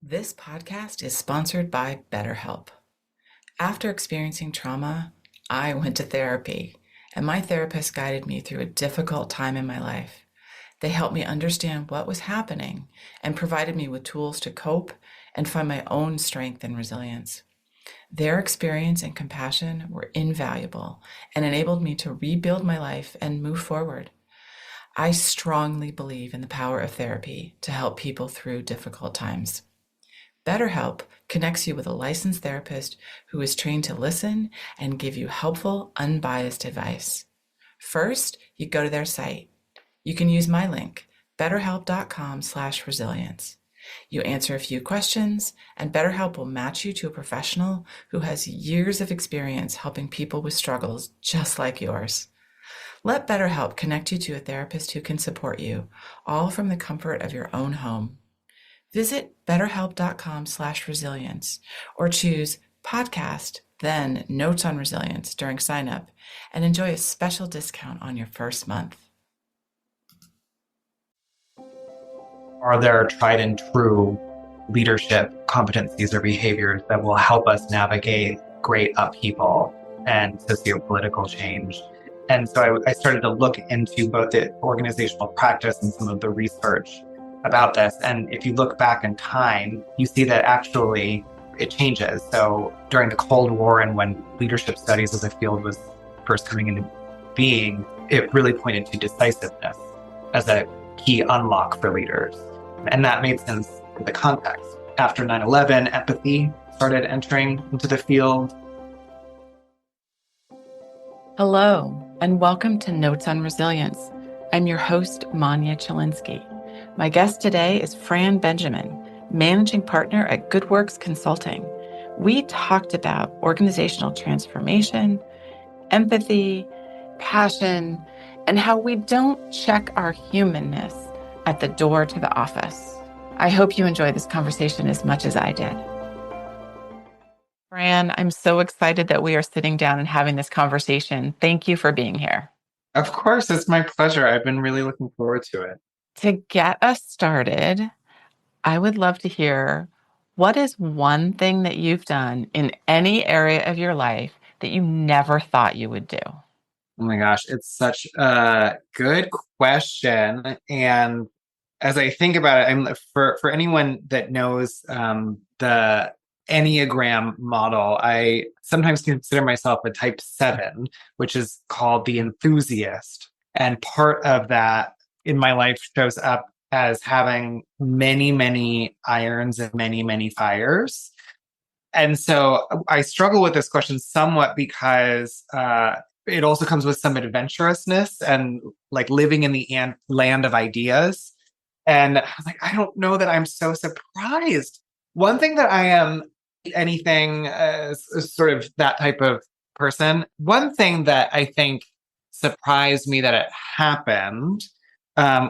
This podcast is sponsored by BetterHelp. After experiencing trauma, I went to therapy, and my therapist guided me through a difficult time in my life. They helped me understand what was happening and provided me with tools to cope and find my own strength and resilience. Their experience and compassion were invaluable and enabled me to rebuild my life and move forward. I strongly believe in the power of therapy to help people through difficult times. BetterHelp connects you with a licensed therapist who is trained to listen and give you helpful, unbiased advice. First, you go to their site. You can use my link, betterhelp.com/resilience. You answer a few questions, and BetterHelp will match you to a professional who has years of experience helping people with struggles just like yours. Let BetterHelp connect you to a therapist who can support you, all from the comfort of your own home. Visit betterhelp.com/resilience or choose podcast, then notes on resilience during sign up and enjoy a special discount on your first month. Are there tried and true leadership competencies or behaviors that will help us navigate great upheaval and sociopolitical change? And so I started to look into both the organizational practice and some of the research about this. And if you look back in time, you see that actually it changes. So during the Cold War and when leadership studies as a field was first coming into being, it really pointed to decisiveness as a key unlock for leaders. And that made sense in the context. After 9/11, empathy started entering into the field. Hello, and welcome to Notes on Resilience. I'm your host, Manya Chilinsky. My guest today is Fran Benjamin, managing partner at GoodWorks Consulting. We talked about organizational transformation, empathy, passion, and how we don't check our humanness at the door to the office. I hope you enjoy this conversation as much as I did. Fran, I'm so excited that we are sitting down and having this conversation. Thank you for being here. Of course, it's my pleasure. I've been really looking forward to it. To get us started, I would love to hear, what is one thing that you've done in any area of your life that you never thought you would do? Oh my gosh, it's such a good question. And as I think about it, for anyone that knows the Enneagram model, I sometimes consider myself a type 7, which is called the enthusiast. And part of that in my life shows up as having many, many irons and many, many fires. And so I struggle with this question somewhat because it also comes with some adventurousness and like living in the land of ideas. And I was like, I don't know that I'm so surprised. One thing that I am anything sort of that type of person. One thing that I think surprised me that it happened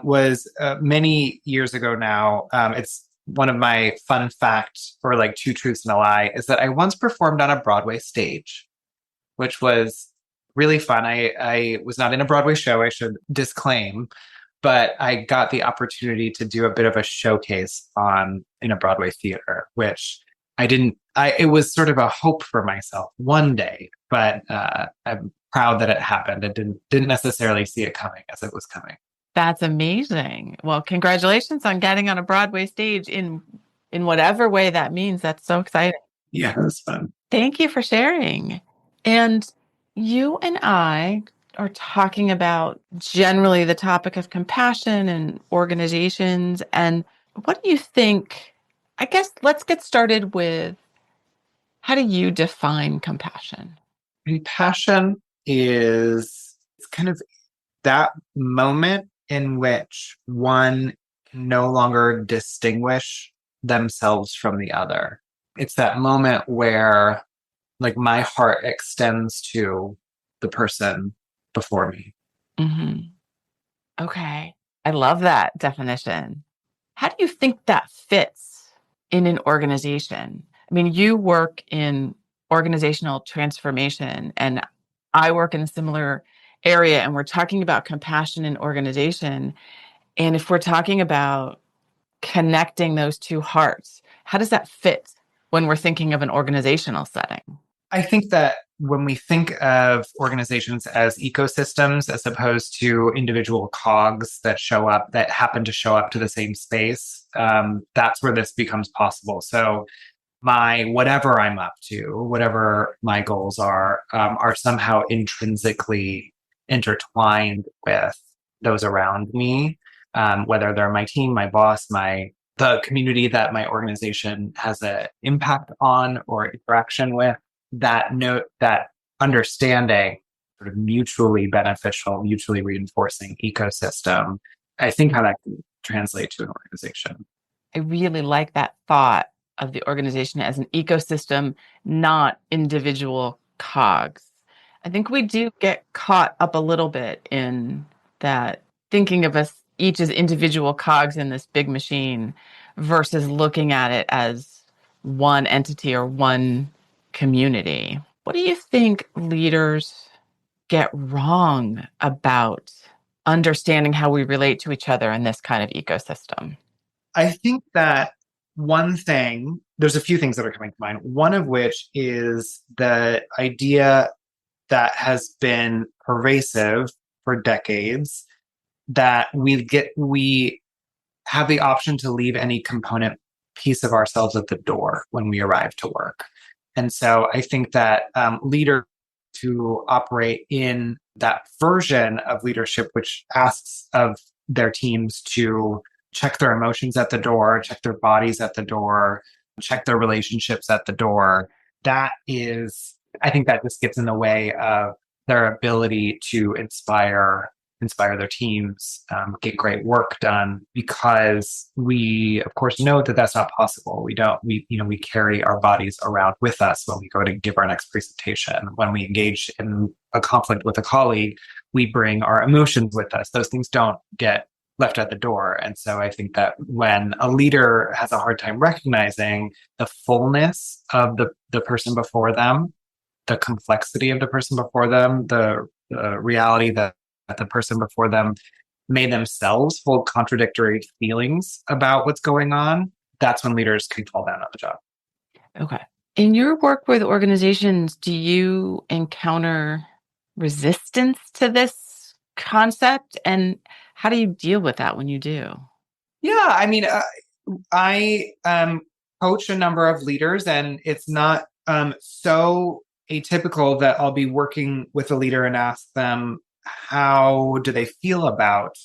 was many years ago now. It's one of my fun facts, or like two truths and a lie, is that I once performed on a Broadway stage, which was really fun. I was not in a Broadway show, I should disclaim, but I got the opportunity to do a bit of a showcase in a Broadway theater, which it was sort of a hope for myself one day, but I'm proud that it happened. I didn't necessarily see it coming as it was coming. That's amazing. Well, congratulations on getting on a Broadway stage in whatever way that means. That's so exciting. Yeah, it was fun. Thank you for sharing. And you and I are talking about generally the topic of compassion and organizations. And what do you think? I guess let's get started with, how do you define compassion? Compassion is kind of that moment in which one can no longer distinguish themselves from the other. It's that moment where like my heart extends to the person before me. Mm-hmm. Okay. I love that definition. How do you think that fits in an organization? I mean, you work in organizational transformation, and I work in a similar area, and we're talking about compassion in organization. And if we're talking about connecting those two hearts. How does that fit when we're thinking of an organizational setting? I think that when we think of organizations as ecosystems as opposed to individual cogs that show up, that happen to show up to the same space, that's where this becomes possible. So my whatever I'm up to, whatever my goals are somehow intrinsically intertwined with those around me, whether they're my team, my boss, the community that my organization has an impact on or interaction with. That understanding, sort of mutually beneficial, mutually reinforcing ecosystem, I think how that can translate to an organization. I really like that thought of the organization as an ecosystem, not individual cogs. I think we do get caught up a little bit in that, thinking of us each as individual cogs in this big machine versus looking at it as one entity or one community. What do you think leaders get wrong about understanding how we relate to each other in this kind of ecosystem? I think that there's a few things that are coming to mind. One of which is the idea that has been pervasive for decades that we have the option to leave any component piece of ourselves at the door when we arrive to work. And so I think that leaders to operate in that version of leadership, which asks of their teams to check their emotions at the door, check their bodies at the door, check their relationships at the door. I think that just gets in the way of their ability to inspire their teams, get great work done, because we, of course, know that that's not possible. We carry our bodies around with us when we go to give our next presentation. When we engage in a conflict with a colleague, we bring our emotions with us. Those things don't get left at the door. And so I think that when a leader has a hard time recognizing the fullness of the person before them, the complexity of the person before them, the reality that the person before them may themselves hold contradictory feelings about what's going on, that's when leaders can fall down on the job. Okay. In your work with organizations, do you encounter resistance to this concept? And how do you deal with that when you do? Yeah, I mean, I coach a number of leaders, and it's not so atypical that I'll be working with a leader and ask them, how do they feel about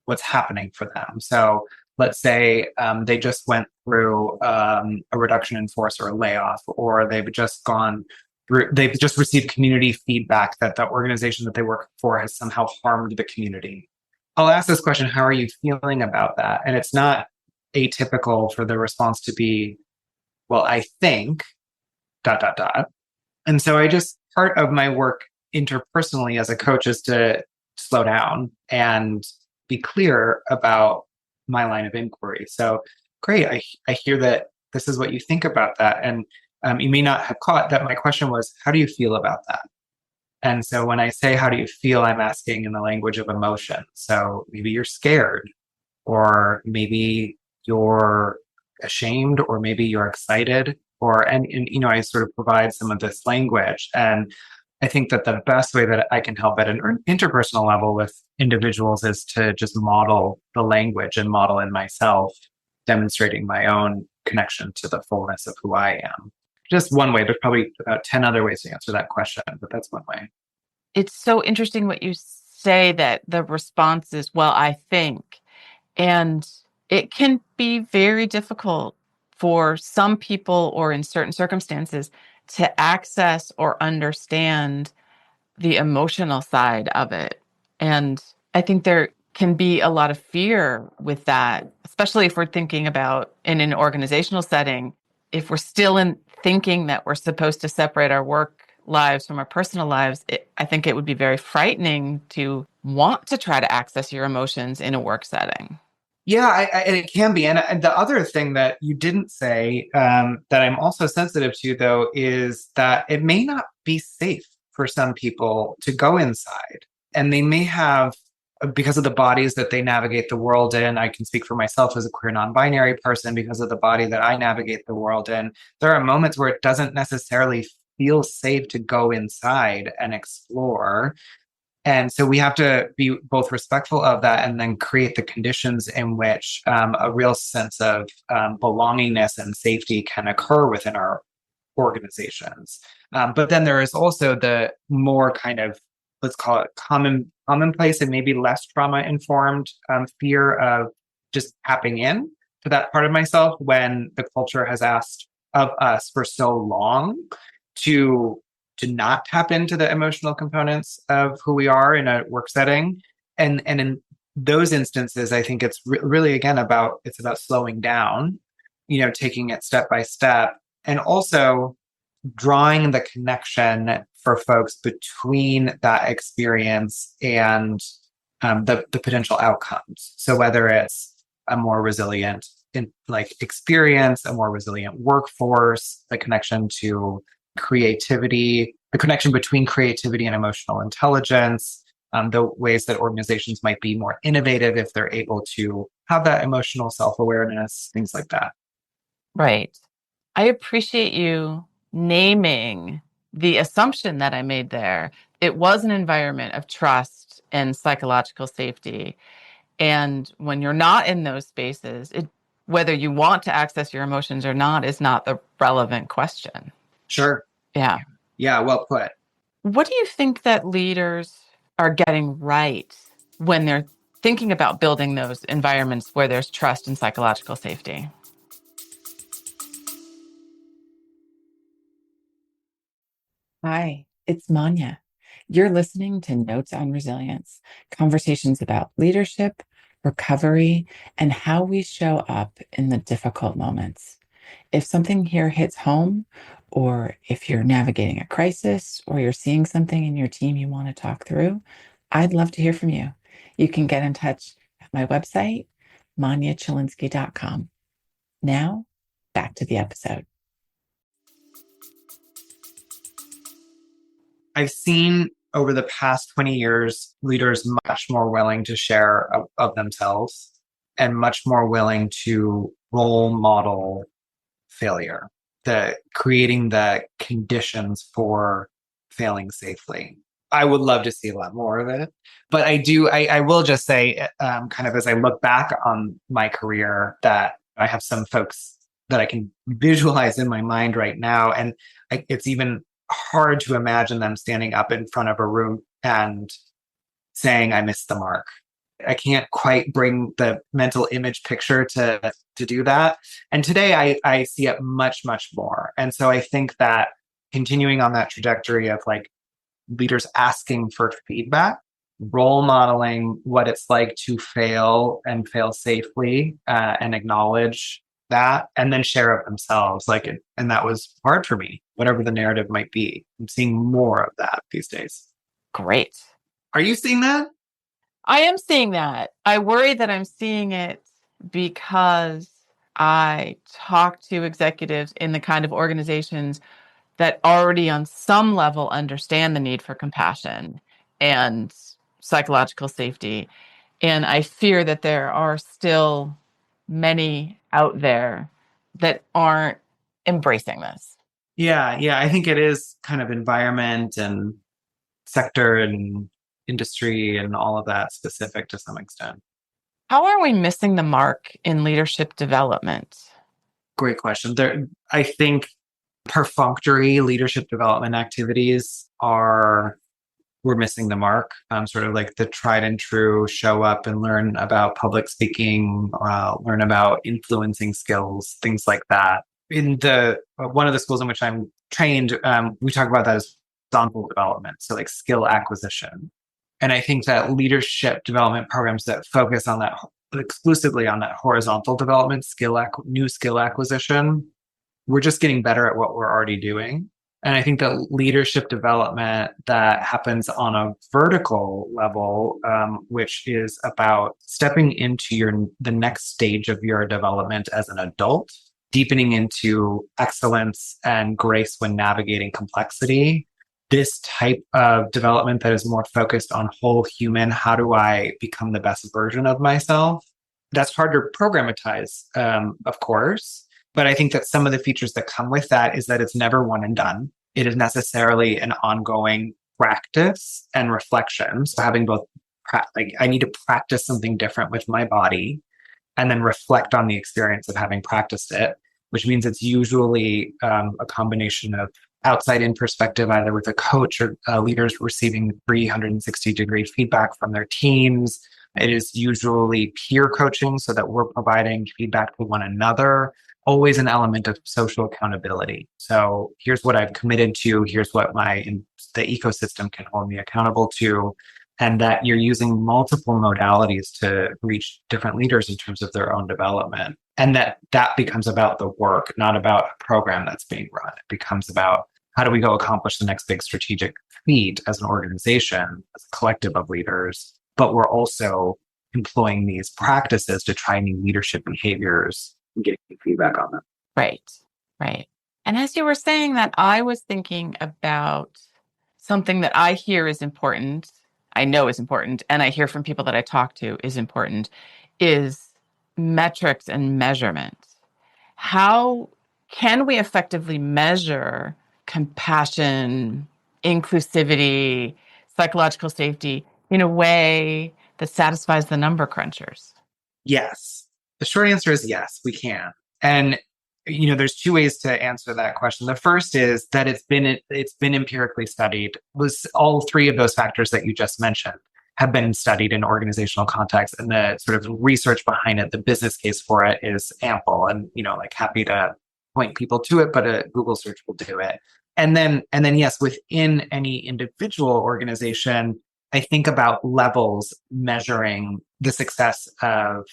what's happening for them? So let's say they just went through a reduction in force or a layoff, or they've just received community feedback that the organization that they work for has somehow harmed the community. I'll ask this question, how are you feeling about that? And it's not atypical for the response to be, well, I think, ... And so part of my work interpersonally as a coach is to slow down and be clear about my line of inquiry. So, great, I hear that this is what you think about that. And you may not have caught that my question was, how do you feel about that? And so when I say, how do you feel, I'm asking in the language of emotion. So maybe you're scared, or maybe you're ashamed, or maybe you're excited, and I sort of provide some of this language. And I think that the best way that I can help at an interpersonal level with individuals is to just model the language and model in myself, demonstrating my own connection to the fullness of who I am. Just one way. There's probably about 10 other ways to answer that question, but that's one way. It's so interesting what you say, that the response is, well, I think. And it can be very difficult for some people, or in certain circumstances, to access or understand the emotional side of it. And I think there can be a lot of fear with that, especially if we're thinking about in an organizational setting. If we're still in thinking that we're supposed to separate our work lives from our personal lives, I think it would be very frightening to want to try to access your emotions in a work setting. Yeah, and it can be. And the other thing that you didn't say, that I'm also sensitive to, though, is that it may not be safe for some people to go inside. And they may have because of the bodies that they navigate the world in. I can speak for myself as a queer non-binary person because of the body that I navigate the world in. There are moments where it doesn't necessarily feel safe to go inside and explore. And so we have to be both respectful of that and then create the conditions in which a real sense of belongingness and safety can occur within our organizations. But then there is also the more kind of, let's call it commonplace and maybe less trauma informed fear of just tapping in to that part of myself when the culture has asked of us for so long to not tap into the emotional components of who we are in a work setting. And in those instances, I think it's really again about slowing down, taking it step by step, and also drawing the connection for folks between that experience and the potential outcomes. So whether it's a more resilient experience, a more resilient workforce, the connection to creativity, the connection between creativity and emotional intelligence, the ways that organizations might be more innovative if they're able to have that emotional self-awareness, things like that. Right. I appreciate you naming the assumption that I made there. It was an environment of trust and psychological safety. And when you're not in those spaces, whether you want to access your emotions or not is not the relevant question. Sure. Yeah. Yeah, well put. What do you think that leaders are getting right when they're thinking about building those environments where there's trust and psychological safety? Hi, it's Manya. You're listening to Notes on Resilience, conversations about leadership, recovery, and how we show up in the difficult moments. If something here hits home, or if you're navigating a crisis, or you're seeing something in your team you want to talk through, I'd love to hear from you. You can get in touch at my website, manyachilinsky.com. Now, back to the episode. I've seen over the past 20 years leaders much more willing to share of themselves and much more willing to role model failure, creating the conditions for failing safely. I would love to see a lot more of it. But I will just say, kind of as I look back on my career, that I have some folks that I can visualize in my mind right now. And it's even hard to imagine them standing up in front of a room and saying, I missed the mark. I can't quite bring the mental image picture to do that. And today I see it much, much more. And so I think that continuing on that trajectory of leaders asking for feedback, role modeling what it's like to fail and fail safely, and acknowledge that, and then share of themselves. And that was hard for me, whatever the narrative might be. I'm seeing more of that these days. Great. Are you seeing that? I am seeing that. I worry that I'm seeing it because I talk to executives in the kind of organizations that already on some level understand the need for compassion and psychological safety. And I fear that there are still many out there that aren't embracing this. Yeah. I think it is kind of environment and sector and industry and all of that specific to some extent. How are we missing the mark in leadership development? Great question. I think perfunctory leadership development activities we're missing the mark. Sort of like the tried and true show up and learn about public speaking, learn about influencing skills, things like that. In one of the schools in which I'm trained, we talk about that as horizontal development, so like skill acquisition. And I think that leadership development programs that focus on that exclusively on that horizontal development, new skill acquisition, we're just getting better at what we're already doing. And I think that leadership development that happens on a vertical level, which is about stepping into the next stage of your development as an adult, deepening into excellence and grace when navigating complexity, this type of development that is more focused on whole human, how do I become the best version of myself? That's hard to programmatize, of course. But I think that some of the features that come with that is that it's never one and done. It is necessarily an ongoing practice and reflection. So having both, like I need to practice something different with my body and then reflect on the experience of having practiced it, which means it's usually a combination of outside in perspective, either with a coach or leaders receiving 360-degree feedback from their teams. It is usually peer coaching so that we're providing feedback to one another, always an element of social accountability. So here's what I've committed to, here's what the ecosystem can hold me accountable to, and that you're using multiple modalities to reach different leaders in terms of their own development. And that becomes about the work, not about a program that's being run. It becomes about how do we go accomplish the next big strategic feat as an organization, as a collective of leaders, but we're also employing these practices to try new leadership behaviors and getting feedback on them. Right, right. And as you were saying that, I was thinking about something that I hear is important, I know is important, and I hear from people that I talk to is important, is metrics and measurement. How can we effectively measure compassion, inclusivity, psychological safety in a way that satisfies the number crunchers? Yes. The short answer is yes, we can. And there's two ways to answer that question. The first is that it's been empirically studied. Was all three of those factors that you just mentioned have been studied in organizational context, and the sort of research behind it, the business case for it is ample, and happy to point people to it, but a Google search will do it. And then yes, within any individual organization, I think about levels measuring the success of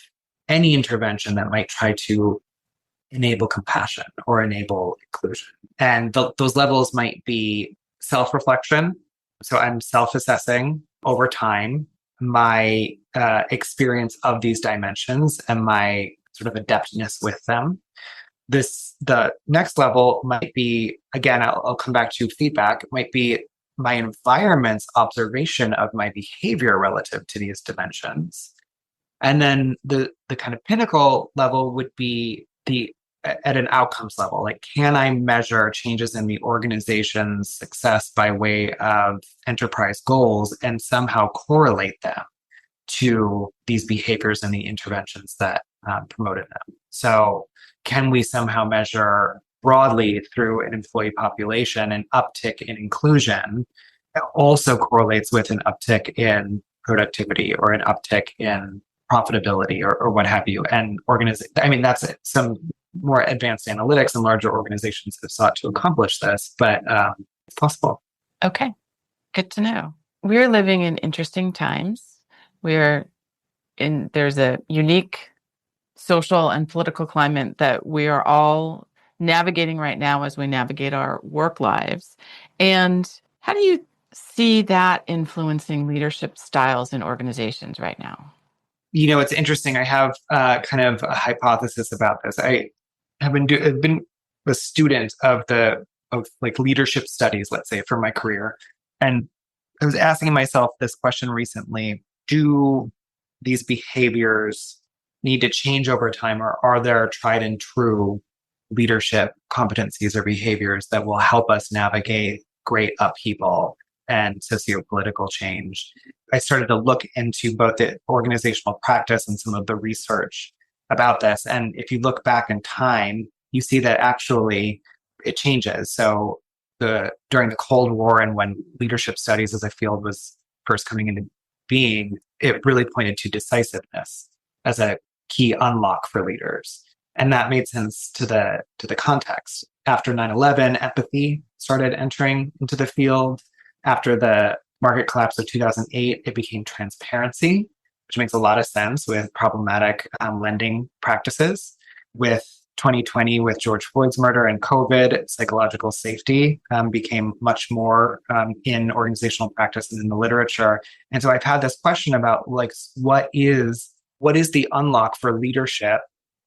any intervention that might try to enable compassion or enable inclusion. And those levels might be self-reflection. So I'm self-assessing over time my experience of these dimensions and my sort of adeptness with them. The next level might be, again, I'll come back to feedback, might be my environment's observation of my behavior relative to these dimensions. And then the kind of pinnacle level would be at an outcomes level. Like, can I measure changes in the organization's success by way of enterprise goals and somehow correlate them to these behaviors and the interventions that promoted them? So can we somehow measure broadly through an employee population an uptick in inclusion that also correlates with an uptick in productivity or an uptick in profitability or what have you? And that's some more advanced analytics, and larger organizations have sought to accomplish this, but it's possible. Okay, good to know. We're living in interesting times. There's a unique social and political climate that we are all navigating right now as we navigate our work lives. And how do you see that influencing leadership styles in organizations right now? It's interesting. I have kind of a hypothesis about this. I have been a student of like leadership studies, let's say, for my career. And I was asking myself this question recently: do these behaviors need to change over time, or are there tried and true leadership competencies or behaviors that will help us navigate great upheaval and sociopolitical change? I started to look into both the organizational practice and some of the research about this. And if you look back in time, you see that actually it changes. So during the Cold War, and when leadership studies as a field was first coming into being, it really pointed to decisiveness as a key unlock for leaders. And that made sense to the context. After 9/11, empathy started entering into the field. After the market collapse of 2008, it became transparency, which makes a lot of sense with problematic lending practices. With 2020, with George Floyd's murder and COVID, psychological safety became much more in organizational practice and in the literature. And so I've had this question about, like, what is the unlock for leadership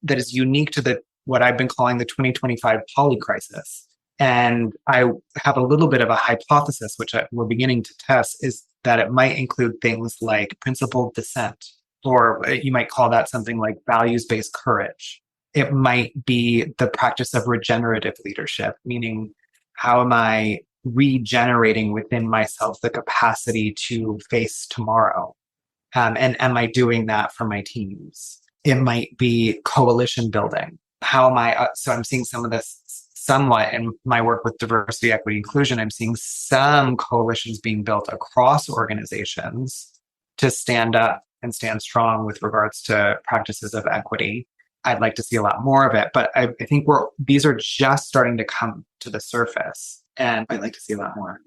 that is unique to what I've been calling the 2025 poly crisis? And I have a little bit of a hypothesis, which we're beginning to test, is that it might include things like principled dissent, or you might call that something like values-based courage. It might be the practice of regenerative leadership, meaning how am I regenerating within myself the capacity to face tomorrow? And am I doing that for my teams? It might be coalition building. How am I? So I'm seeing some of this somewhat in my work with diversity, equity, inclusion. I'm seeing some coalitions being built across organizations to stand up and stand strong with regards to practices of equity. I'd like to see a lot more of it, but I think these are just starting to come to the surface, and I'd like to see a lot more.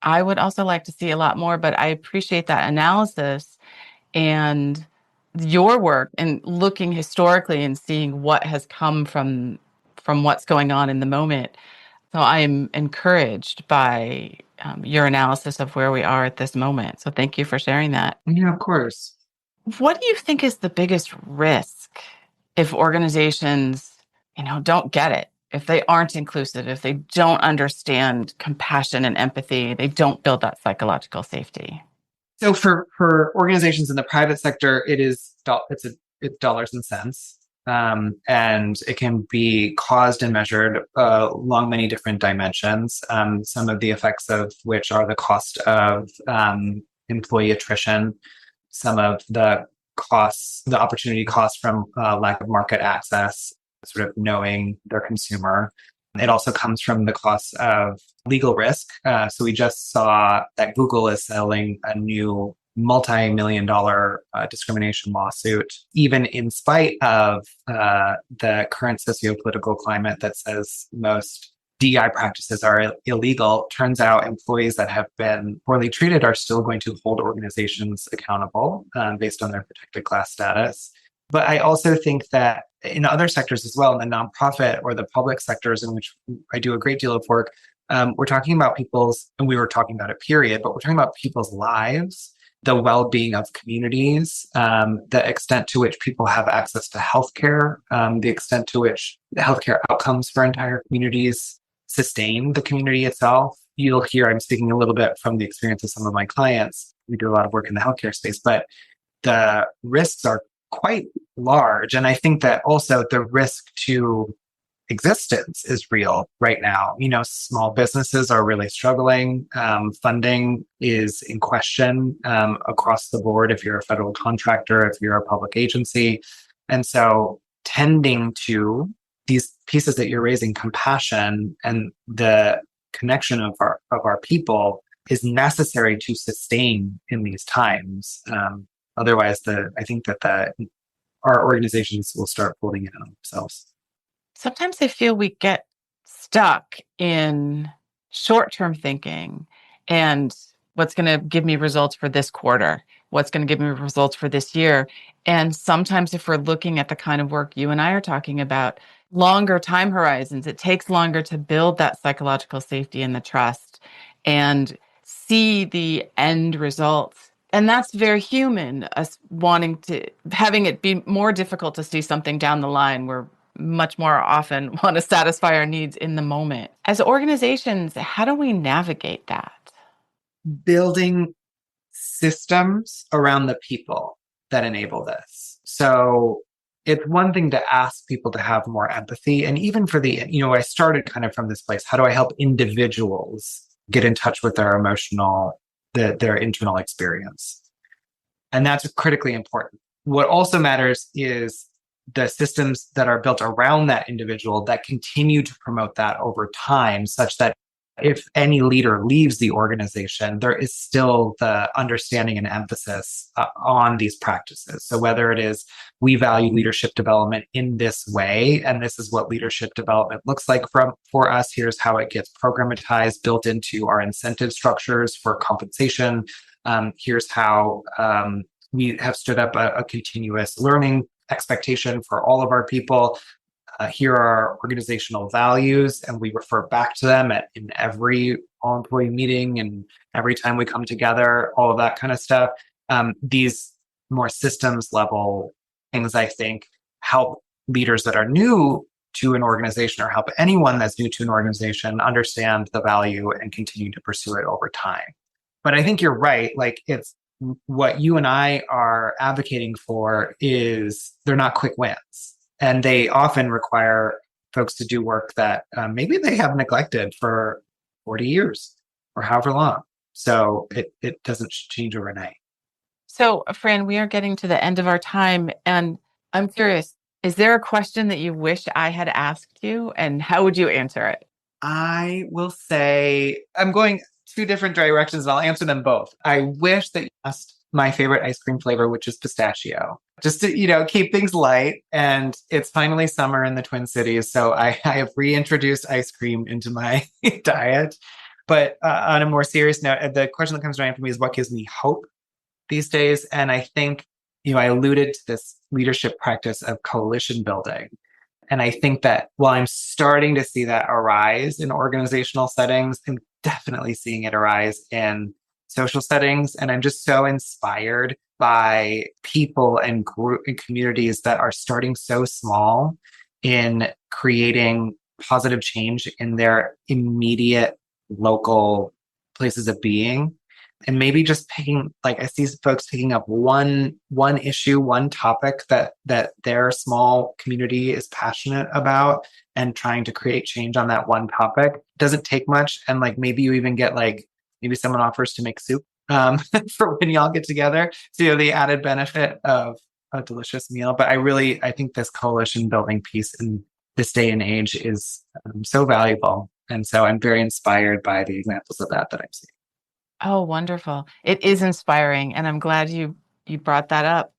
I would also like to see a lot more, but I appreciate that analysis and your work and looking historically and seeing what has come from what's going on in the moment. So I am encouraged by your analysis of where we are at this moment. So thank you for sharing that. Yeah, of course. What do you think is the biggest risk if organizations, don't get it? If they aren't inclusive, if they don't understand compassion and empathy, they don't build that psychological safety. So for organizations in the private sector, it's dollars and cents, and it can be caused and measured along many different dimensions. Some of the effects of which are the cost of employee attrition, some of the costs, the opportunity costs from lack of market access, sort of knowing their consumer. It also comes from the costs of legal risk. So we just saw that Google is settling a new multi-million-dollar discrimination lawsuit, even in spite of the current socio-political climate that says most DEI practices are illegal. Turns out employees that have been poorly treated are still going to hold organizations accountable based on their protected class status. But I also think that in other sectors as well, in the nonprofit or the public sectors in which I do a great deal of work, we're talking about and we were talking about it, period, but we're talking about people's lives, the well-being of communities, the extent to which people have access to healthcare, the extent to which the healthcare outcomes for entire communities sustain the community itself. You'll hear I'm speaking a little bit from the experience of some of my clients. We do a lot of work in the healthcare space, but the risks are quite large. And I think that also the risk to existence is real right now. Small businesses are really struggling. Funding is in question across the board if you're a federal contractor, if you're a public agency. And so tending to these pieces that you're raising, compassion and the connection of our people, is necessary to sustain in these times. Otherwise, I think that our organizations will start folding in on themselves. Sometimes I feel we get stuck in short-term thinking and what's going to give me results for this quarter, what's going to give me results for this year. And sometimes if we're looking at the kind of work you and I are talking about, longer time horizons, it takes longer to build that psychological safety and the trust and see the end results. And that's very human, us having it be more difficult to see something down the line. We're much more often want to satisfy our needs in the moment. As organizations, how do we navigate that? Building systems around the people that enable this. So it's one thing to ask people to have more empathy. And even for I started kind of from this place. How do I help individuals get in touch with their their internal experience? And that's critically important. What also matters is the systems that are built around that individual that continue to promote that over time, such that if any leader leaves the organization, there is still the understanding and emphasis on these practices. So whether it is we value leadership development in this way, and this is what leadership development looks like for us, here's how it gets programmatized, built into our incentive structures for compensation. Here's how we have stood up a continuous learning expectation for all of our people. Here are our organizational values, and we refer back to them in every all-employee meeting and every time we come together, all of that kind of stuff. These more systems level things, I think, help leaders that are new to an organization or help anyone that's new to an organization understand the value and continue to pursue it over time. But I think you're right. Like, it's what you and I are advocating for is they're not quick wins. And they often require folks to do work that maybe they have neglected for 40 years or however long. So it doesn't change overnight. So, Fran, we are getting to the end of our time. And I'm curious, is there a question that you wish I had asked you? And how would you answer it? I will say I'm going two different directions and I'll answer them both. I wish that you asked my favorite ice cream flavor, which is pistachio, just to, keep things light. And it's finally summer in the Twin Cities. So I have reintroduced ice cream into my diet. But on a more serious note, the question that comes to mind for me is what gives me hope these days. And I think, I alluded to this leadership practice of coalition building. And I think that while I'm starting to see that arise in organizational settings, I'm definitely seeing it arise in social settings. And I'm just so inspired by people and group and communities that are starting so small in creating positive change in their immediate local places of being. And maybe just picking, like I see folks picking up one issue, one topic that their small community is passionate about and trying to create change on that one topic. Doesn't take much. And like maybe you even get maybe someone offers to make soup for when y'all get together. So you have the added benefit of a delicious meal. But I think this coalition building piece in this day and age is so valuable. And so I'm very inspired by the examples of that I'm seeing. Oh, wonderful. It is inspiring. And I'm glad you brought that up.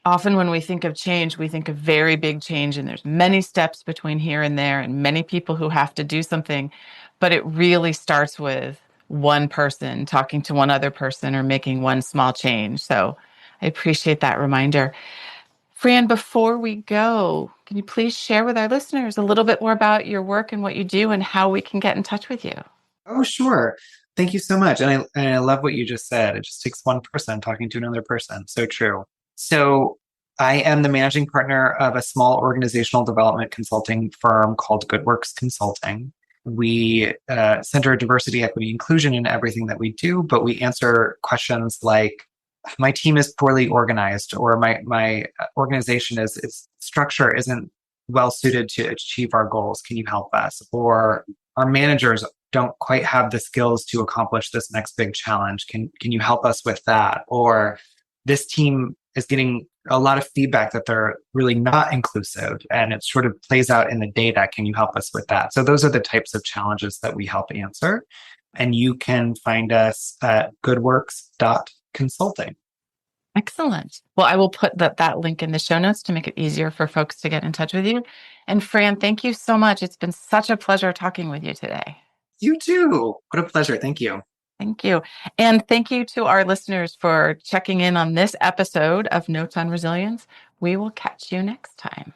Often when we think of change, we think of very big change, and there's many steps between here and there and many people who have to do something. But it really starts with one person talking to one other person or making one small change. So I appreciate that reminder. Fran, before we go, can you please share with our listeners a little bit more about your work and what you do and how we can get in touch with you? Oh, sure. Thank you so much. And I love what you just said. It just takes one person talking to another person. So true. So I am the managing partner of a small organizational development consulting firm called GoodWorks Consulting. We center diversity, equity, inclusion in everything that we do, but we answer questions like, my team is poorly organized, or my organization its structure isn't well suited to achieve our goals. Can you help us? Or our managers don't quite have the skills to accomplish this next big challenge. Can you help us with that? Or this team is getting a lot of feedback that they're really not inclusive, and it sort of plays out in the data. Can you help us with that? So those are the types of challenges that we help answer. And you can find us at goodworks.consulting. Excellent. Well, I will put that link in the show notes to make it easier for folks to get in touch with you. And Fran, thank you so much. It's been such a pleasure talking with you today. You too. What a pleasure. Thank you. Thank you. And thank you to our listeners for checking in on this episode of Notes on Resilience. We will catch you next time.